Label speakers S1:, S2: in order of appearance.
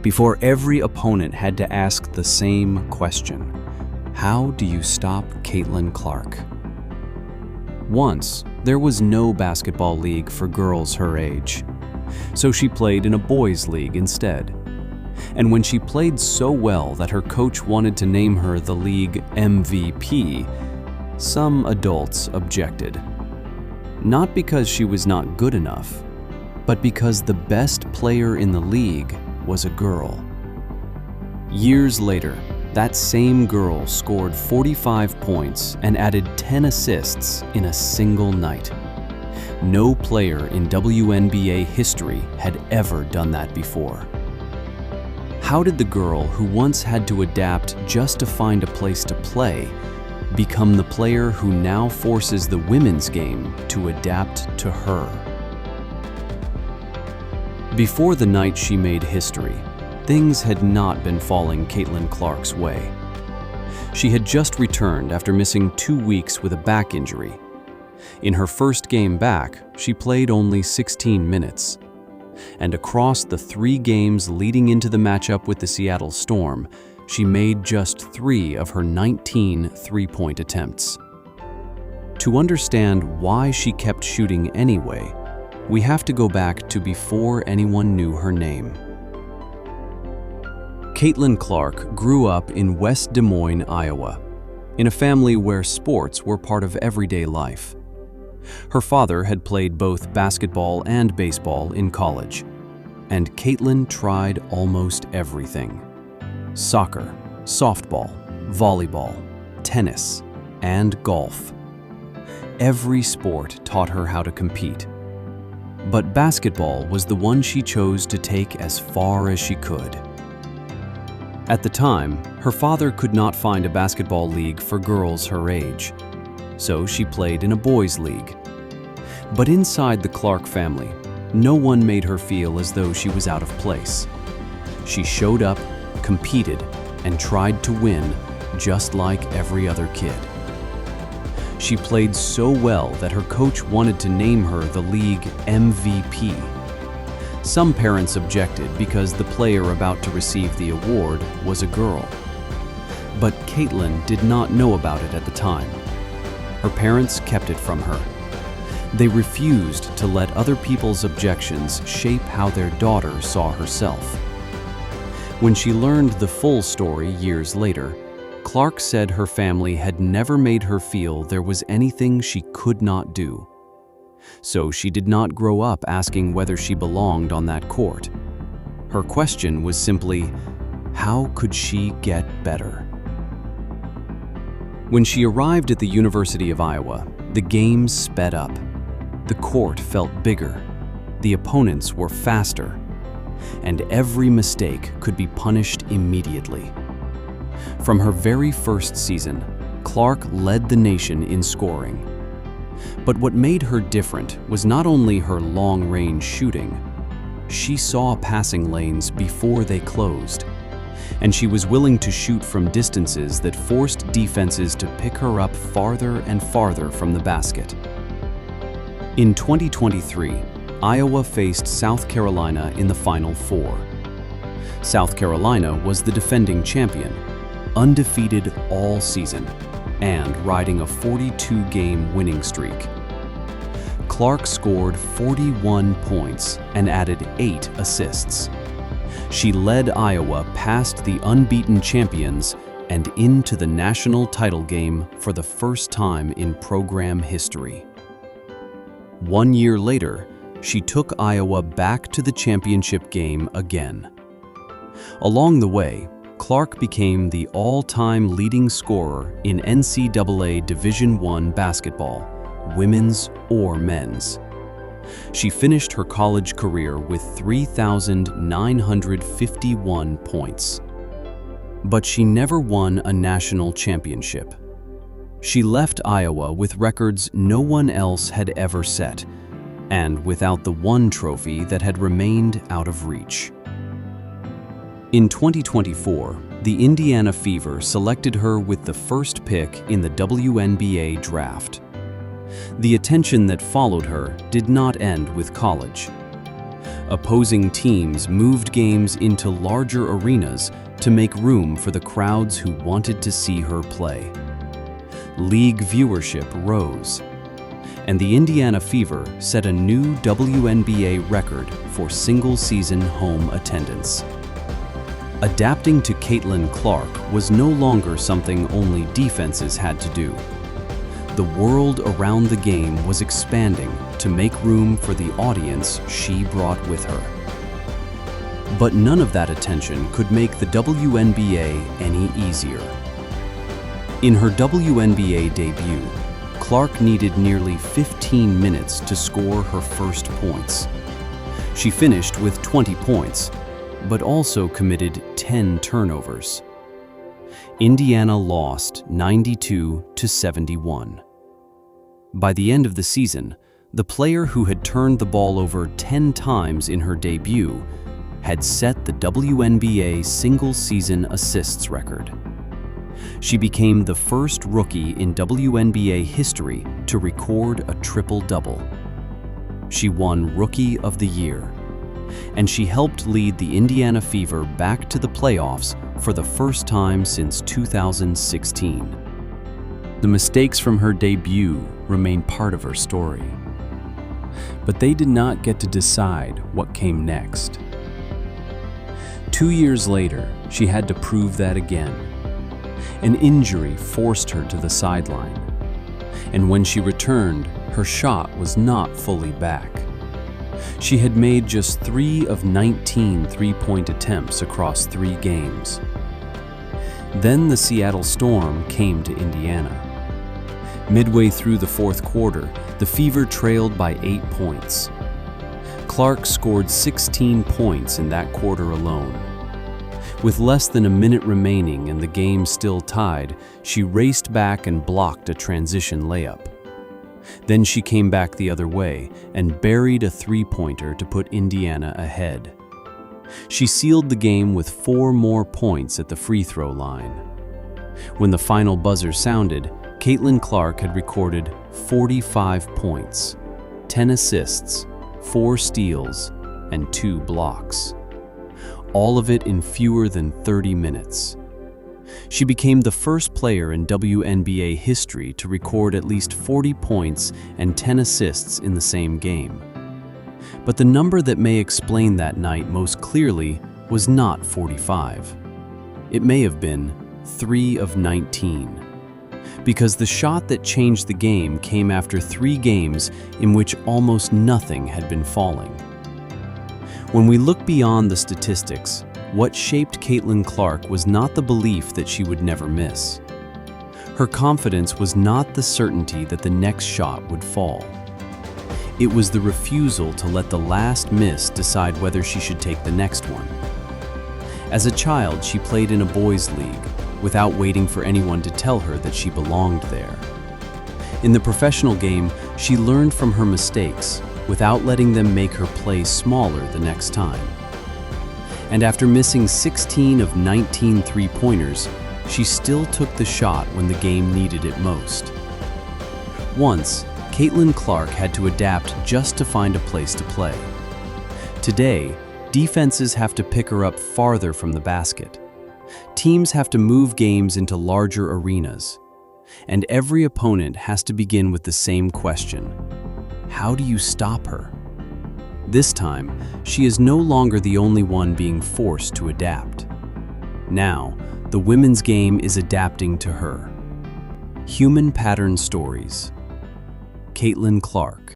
S1: before every opponent had to ask the same question: how do you stop Caitlin Clark? Once, there was no basketball league for girls her age, so she played in a boys' league instead. And when she played so well that her coach wanted to name her the league MVP, some adults objected. Not because she was not good enough, but because the best player in the league was a girl. Years later, that same girl scored 45 points and added 10 assists in a single night. No player in WNBA history had ever done that before. How did the girl who once had to adapt just to find a place to play become the player who now forces the women's game to adapt to her? Before the night she made history, things had not been falling Caitlin Clark's way. She had just returned after missing 2 weeks with a back injury. In her first game back, she played only 16 minutes. And across the 3 games leading into the matchup with the Seattle Storm, she made just 3 of her 19 three-point attempts. To understand why she kept shooting anyway, we have to go back to before anyone knew her name. Caitlin Clark grew up in West Des Moines, Iowa, in a family where sports were part of everyday life. Her father had played both basketball and baseball in college, and Caitlin tried almost everything: soccer, softball, volleyball, tennis, and golf. Every sport taught her how to compete. But basketball was the one she chose to take as far as she could. At the time, her father could not find a basketball league for girls her age, so she played in a boys' league. But inside the Clark family, no one made her feel as though she was out of place. She showed up, competed, and tried to win, just like every other kid. She played so well that her coach wanted to name her the league MVP. Some parents objected because the player about to receive the award was a girl. But Caitlin did not know about it at the time. Her parents kept it from her. They refused to let other people's objections shape how their daughter saw herself. When she learned the full story years later, Clark said her family had never made her feel there was anything she could not do. So she did not grow up asking whether she belonged on that court. Her question was simply, how could she get better? When she arrived at the University of Iowa, the games sped up. The court felt bigger, the opponents were faster, and every mistake could be punished immediately. From her very first season, Clark led the nation in scoring. But what made her different was not only her long-range shooting. She saw passing lanes before they closed, and she was willing to shoot from distances that forced defenses to pick her up farther and farther from the basket. In 2023, Iowa faced South Carolina in the Final Four. South Carolina was the defending champion, undefeated all season, and riding a 42-game winning streak. Clark scored 41 points and added 8 assists. She led Iowa past the unbeaten champions and into the national title game for the first time in program history. 1 year later, she took Iowa back to the championship game again. Along the way, Clark became the all-time leading scorer in NCAA Division I basketball, women's or men's. She finished her college career with 3,951 points. But she never won a national championship. She left Iowa with records no one else had ever set, and without the one trophy that had remained out of reach. In 2024, the Indiana Fever selected her with the first pick in the WNBA draft. The attention that followed her did not end with college. Opposing teams moved games into larger arenas to make room for the crowds who wanted to see her play. League viewership rose, and the Indiana Fever set a new WNBA record for single-season home attendance. Adapting to Caitlin Clark was no longer something only defenses had to do. The world around the game was expanding to make room for the audience she brought with her. But none of that attention could make the WNBA any easier. In her WNBA debut, Clark needed nearly 15 minutes to score her first points. She finished with 20 points, but also committed 10 turnovers. Indiana lost 92-71. By the end of the season, the player who had turned the ball over 10 times in her debut had set the WNBA single-season assists record. She became the first rookie in WNBA history to record a triple-double. She won Rookie of the Year, and she helped lead the Indiana Fever back to the playoffs for the first time since 2016. The mistakes from her debut remain part of her story, but they did not get to decide what came next. 2 years later, she had to prove that again. An injury forced her to the sideline, and when she returned, her shot was not fully back. She had made just 3 of 19 three-point attempts across 3 games. Then the Seattle Storm came to Indiana. Midway through the fourth quarter, the Fever trailed by 8 points. Clark scored 16 points in that quarter alone. With less than a minute remaining and the game still tied, she raced back and blocked a transition layup. Then she came back the other way and buried a three-pointer to put Indiana ahead. She sealed the game with 4 more points at the free throw line. When the final buzzer sounded, Caitlin Clark had recorded 45 points, 10 assists, 4 steals, and 2 blocks. All of it in fewer than 30 minutes. She became the first player in WNBA history to record at least 40 points and 10 assists in the same game. But the number that may explain that night most clearly was not 45. It may have been 3 of 19. Because the shot that changed the game came after 3 games in which almost nothing had been falling. When we look beyond the statistics, what shaped Caitlin Clark was not the belief that she would never miss. Her confidence was not the certainty that the next shot would fall. It was the refusal to let the last miss decide whether she should take the next one. As a child, she played in a boys' league, without waiting for anyone to tell her that she belonged there. In the professional game, she learned from her mistakes, without letting them make her play smaller the next time. And after missing 16 of 19 three-pointers, she still took the shot when the game needed it most. Once, Caitlin Clark had to adapt just to find a place to play. Today, defenses have to pick her up farther from the basket. Teams have to move games into larger arenas. And every opponent has to begin with the same question: how do you stop her? This time, she is no longer the only one being forced to adapt. Now, the women's game is adapting to her. Human Pattern Stories. Caitlin Clark.